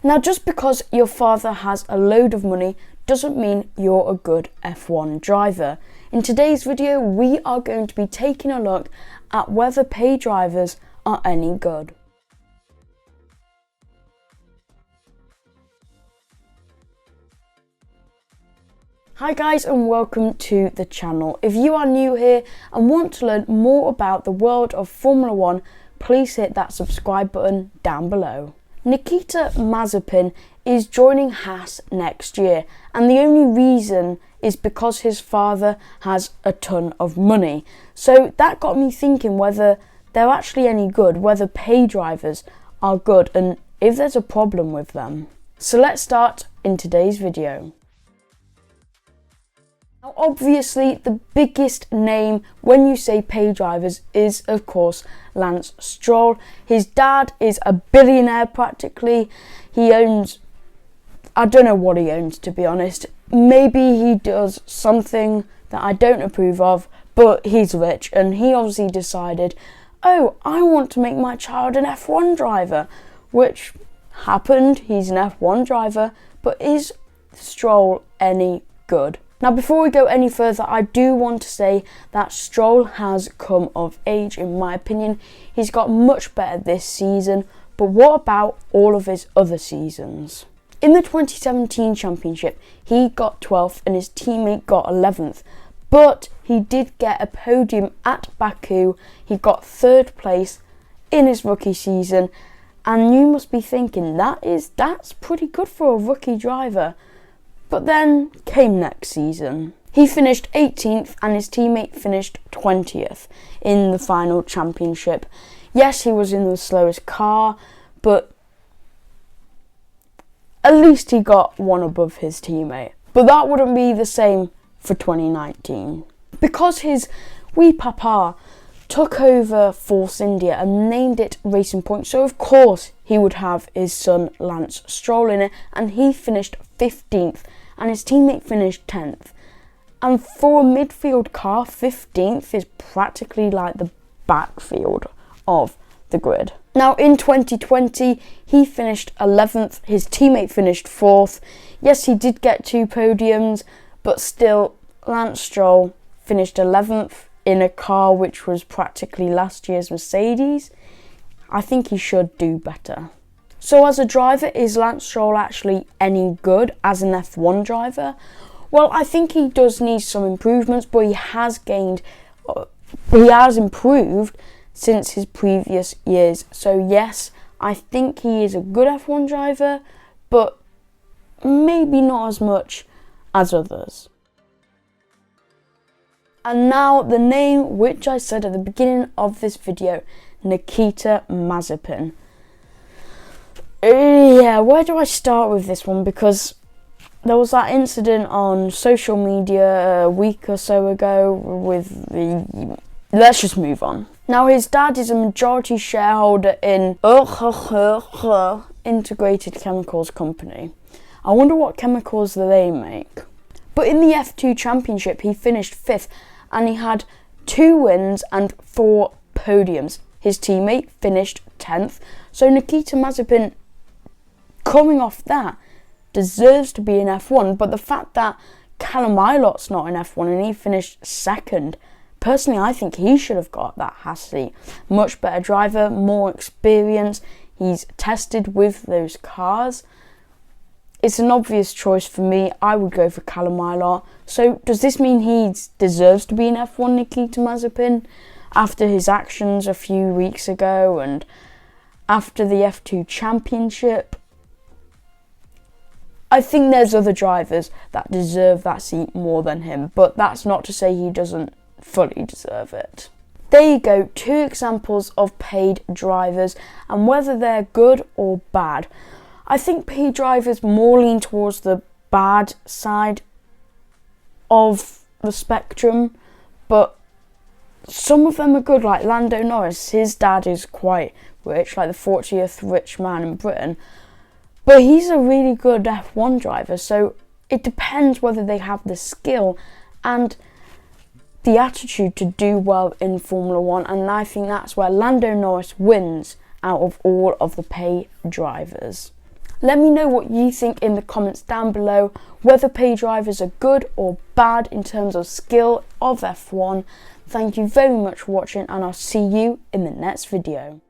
Now, just because your father has a load of money doesn't mean you're a good F1 driver. In today's video, we are going to be taking a look at whether pay drivers are any good. Hi guys, and welcome to the channel. If you are new here and want to learn more about the world of Formula 1, please hit that subscribe button down below. Nikita Mazepin is joining Haas next year, and the only reason is because his father has a ton of money. So that got me thinking whether they're actually any good, whether pay drivers are good, and if there's a problem with them. So let's start in today's video. Now, obviously, the biggest name when you say pay drivers is, of course, Lance Stroll. His dad is a billionaire practically. He owns, I don't know what he owns, to be honest. Maybe he does something that I don't approve of, but he's rich, and he obviously decided, oh, I want to make my child an F1 driver, which happened. He's an F1 driver, but is Stroll any good? Now, before we go any further, I do want to say that Stroll has come of age, in my opinion. He's got much better this season, but what about all of his other seasons? In the 2017 championship, he got 12th and his teammate got 11th, but he did get a podium at Baku. He got 3rd place in his rookie season, and you must be thinking, that's pretty good for a rookie driver. But then came next season. He finished 18th and his teammate finished 20th in the final championship. Yes, he was in the slowest car, but at least he got one above his teammate. But that wouldn't be the same for 2019. Because his wee papa took over Force India and named it Racing Point, so of course he would have his son Lance Stroll in it, and he finished 15th and his teammate finished 10th. And for a midfield car, 15th is practically like the backfield of the grid. Now, in 2020, he finished 11th, his teammate finished 4th. Yes, he did get 2 podiums, but still, Lance Stroll finished 11th in a car which was practically last year's Mercedes. I think he should do better. So as a driver, is Lance Stroll actually any good as an F1 driver? Well, I think he does need some improvements, but he has improved since his previous years. So yes, I think he is a good F1 driver, but maybe not as much as others. And now the name which I said at the beginning of this video, Nikita Mazepin. Yeah, where do I start with this one? Because there was that incident on social media a week or so ago with the... Let's just move on. Now, his dad is a majority shareholder in Integrated Chemicals Company. I wonder what chemicals they make. But in the F2 Championship, he finished 5th and he had 2 wins and 4 podiums. His teammate finished 10th. So Nikita Mazepin, coming off that, deserves to be in F1, but the fact that Callum Ilot's not in F1 and he finished 2nd, personally I think he should have got that Haas seat. Much better driver, more experience, he's tested with those cars. It's an obvious choice for me. I would go for Callum Ilot. So does this mean he deserves to be in F1, Nikita Mazepin, after his actions a few weeks ago and after the F2 Championship? I think there's other drivers that deserve that seat more than him, but that's not to say he doesn't fully deserve it. There you go, 2 examples of paid drivers and whether they're good or bad. I think paid drivers more lean towards the bad side of the spectrum, but some of them are good, like Lando Norris. His dad is quite rich, like the 40th rich man in Britain. But he's a really good F1 driver, so it depends whether they have the skill and the attitude to do well in Formula 1, and I think that's where Lando Norris wins out of all of the pay drivers. Let me know what you think in the comments down below, whether pay drivers are good or bad in terms of skill of F1. Thank you very much for watching, and I'll see you in the next video.